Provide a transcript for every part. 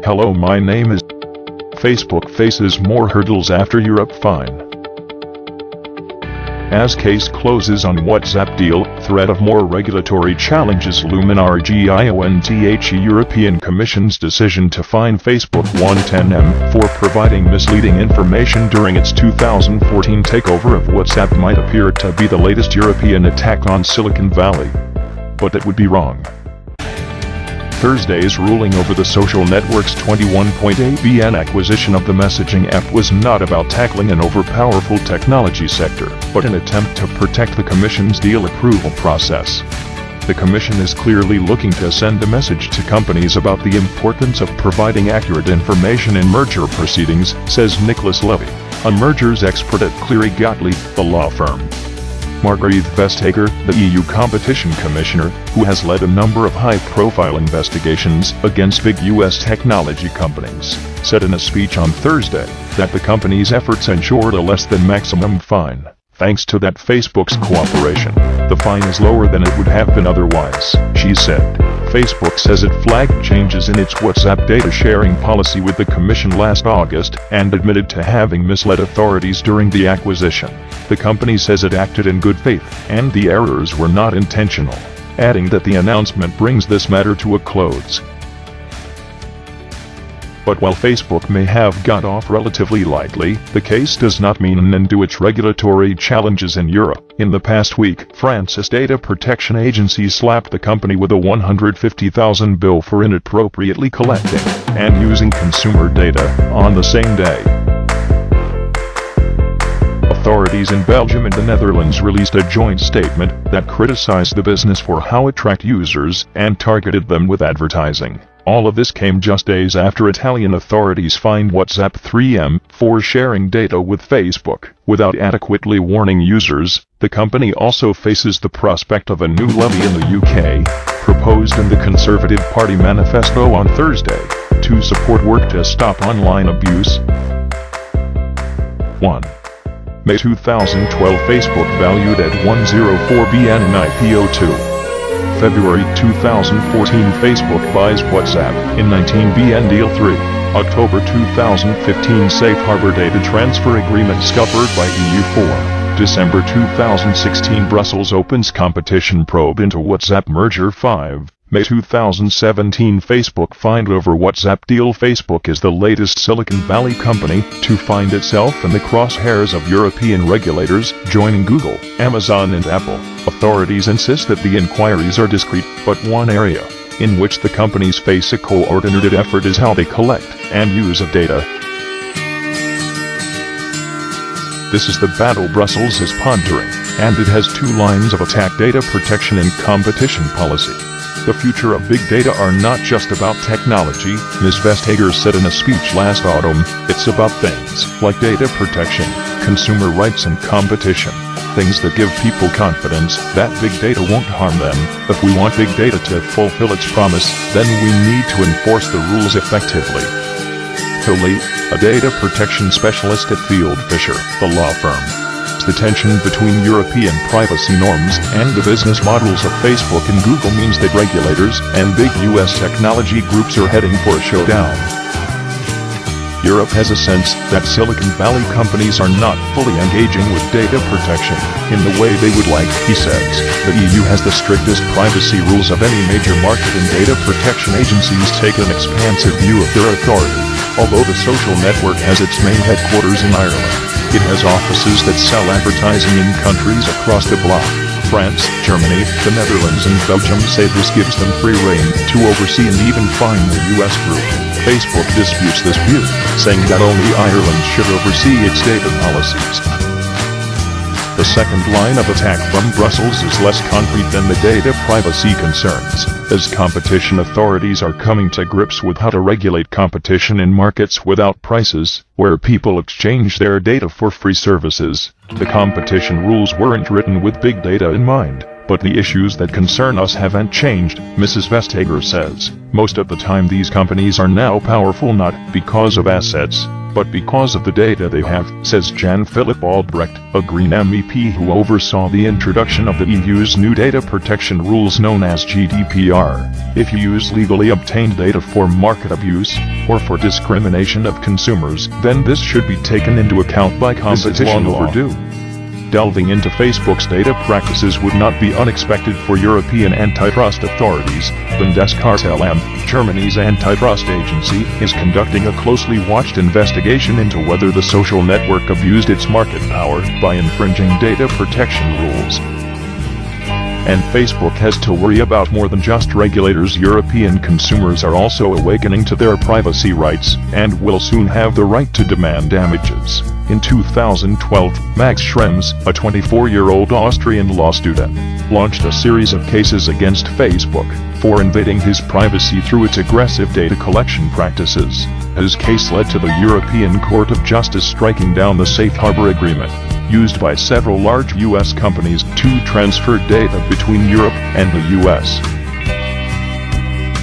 Hello, my name is. Facebook faces more hurdles after Europe fine. As case closes on WhatsApp deal, threat of more regulatory challenges loom in Argentine European Commission's decision to fine Facebook 110M for providing misleading information during its 2014 takeover of WhatsApp might appear to be the latest European attack on Silicon Valley. But it would be wrong. Thursday's ruling over the social network's $21.8 billion acquisition of the messaging app was not about tackling an overpowerful technology sector, but an attempt to protect the Commission's deal approval process. The Commission is clearly looking to send a message to companies about the importance of providing accurate information in merger proceedings, says Nicholas Levy, a mergers expert at Cleary Gottlieb, the law firm. Margrethe Vestager, the EU Competition Commissioner, who has led a number of high-profile investigations against big US technology companies, said in a speech on Thursday that the company's efforts ensured a less than maximum fine. Thanks to that Facebook's cooperation, the fine is lower than it would have been otherwise, she said. Facebook says it flagged changes in its WhatsApp data sharing policy with the Commission last August and admitted to having misled authorities during the acquisition. The company says it acted in good faith and the errors were not intentional, adding that the announcement brings this matter to a close. But while Facebook may have got off relatively lightly, the case does not mean an end to its regulatory challenges in Europe. In the past week, France's data protection agency slapped the company with a €150,000 bill for inappropriately collecting and using consumer data on the same day. Authorities in Belgium and the Netherlands released a joint statement that criticized the business for how it tracked users and targeted them with advertising. All of this came just days after Italian authorities fined WhatsApp 3M for sharing data with Facebook without adequately warning users. The company also faces the prospect of a new levy in the UK, proposed in the Conservative Party manifesto on Thursday, to support work to stop online abuse. 1. May 2012, Facebook valued at $104 billion in IPO 2. February 2014, Facebook buys WhatsApp in $19 billion deal 3. October 2015, Safe Harbor data transfer agreement scuppered by EU 4. December 2016, Brussels opens competition probe into WhatsApp merger 5. May 2017, Facebook fined over WhatsApp deal. Facebook is the latest Silicon Valley company to find itself in the crosshairs of European regulators, joining Google, Amazon and Apple. Authorities insist that the inquiries are discreet, but one area in which the companies face a coordinated effort is how they collect and use of data. This is the battle Brussels is pondering, and it has two lines of attack: data protection and competition policy. The future of big data are not just about technology, Ms. Vestager said in a speech last autumn. It's about things like data protection, consumer rights and competition. Things that give people confidence that big data won't harm them. If we want big data to fulfill its promise, then we need to enforce the rules effectively. Phil Lee, a data protection specialist at Field Fisher, the law firm, the tension between European privacy norms and the business models of Facebook and Google means that regulators and big US technology groups are heading for a showdown. Europe has a sense that Silicon Valley companies are not fully engaging with data protection in the way they would like, he says. The EU has the strictest privacy rules of any major market, and data protection agencies take an expansive view of their authority. Although the social network has its main headquarters in Ireland, it has offices that sell advertising in countries across the bloc. France, Germany, the Netherlands and Belgium say this gives them free rein to oversee and even fine the US group. Facebook disputes this view, saying that only Ireland should oversee its data policies. The second line of attack from Brussels is less concrete than the data privacy concerns, as competition authorities are coming to grips with how to regulate competition in markets without prices, where people exchange their data for free services. The competition rules weren't written with big data in mind, but the issues that concern us haven't changed, Mrs. Vestager says. Most of the time these companies are now powerful not because of assets, but because of the data they have, says Jan-Philipp Albrecht, a Green MEP who oversaw the introduction of the EU's new data protection rules known as GDPR. If you use legally obtained data for market abuse, or for discrimination of consumers, then this should be taken into account by competition law. Delving into Facebook's data practices would not be unexpected for European antitrust authorities. Bundeskartellamt, Germany's antitrust agency, is conducting a closely watched investigation into whether the social network abused its market power by infringing data protection rules. And Facebook has to worry about more than just regulators. European consumers are also awakening to their privacy rights, and will soon have the right to demand damages. In 2012, Max Schrems, a 24-year-old Austrian law student, launched a series of cases against Facebook for invading his privacy through its aggressive data collection practices. His case led to the European Court of Justice striking down the Safe Harbor Agreement, used by several large U.S. companies to transfer data between Europe and the U.S.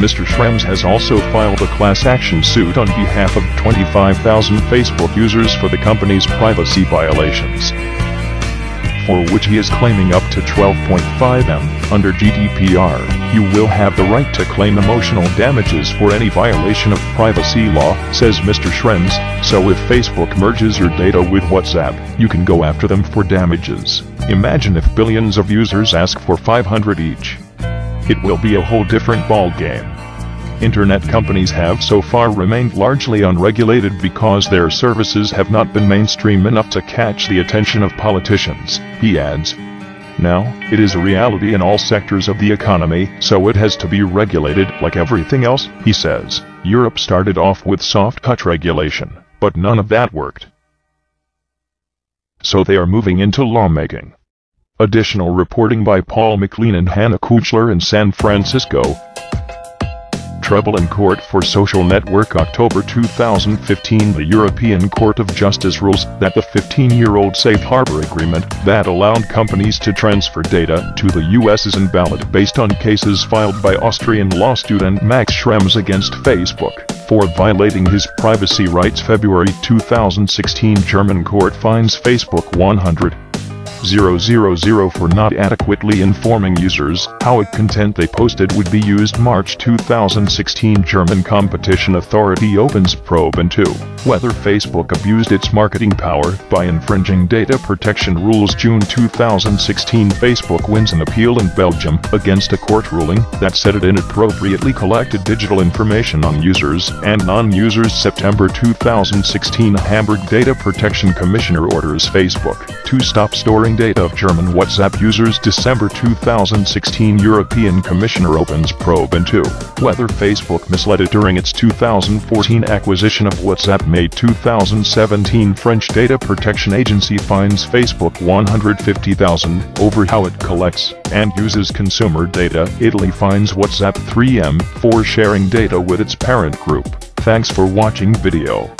Mr. Schrems has also filed a class action suit on behalf of 25,000 Facebook users for the company's privacy violations, for which he is claiming up to 12.5 M. Under GDPR, you will have the right to claim emotional damages for any violation of privacy law, says Mr. Schrems. So if Facebook merges your data with WhatsApp, you can go after them for damages. Imagine if billions of users ask for 500 each. It will be a whole different ballgame. Internet companies have so far remained largely unregulated because their services have not been mainstream enough to catch the attention of politicians, he adds. Now, it is a reality in all sectors of the economy, so it has to be regulated like everything else, he says. Europe started off with soft-touch regulation, but none of that worked. So they are moving into lawmaking. Additional reporting by Paul McLean and Hannah Kuchler in San Francisco. Trouble in court for social network. October 2015, the European Court of Justice rules that the 15-year-old Safe Harbor Agreement that allowed companies to transfer data to the U.S. is invalid based on cases filed by Austrian law student Max Schrems against Facebook for violating his privacy rights. February 2016, German court fines Facebook 100,000 for not adequately informing users how content they posted would be used. March 2016, German competition authority opens probe into whether Facebook abused its marketing power by infringing data protection rules. June 2016, Facebook wins an appeal in Belgium against a court ruling that said it inappropriately collected digital information on users and non-users. September 2016, Hamburg Data Protection Commissioner orders Facebook to stop storing data of German WhatsApp users. December 2016, European Commissioner opens probe into whether Facebook misled it during its 2014 acquisition of WhatsApp. May 2017, French Data Protection Agency fines Facebook 150,000 over how it collects and uses consumer data. Italy fines WhatsApp 3M for sharing data with its parent group. Thanks for watching video.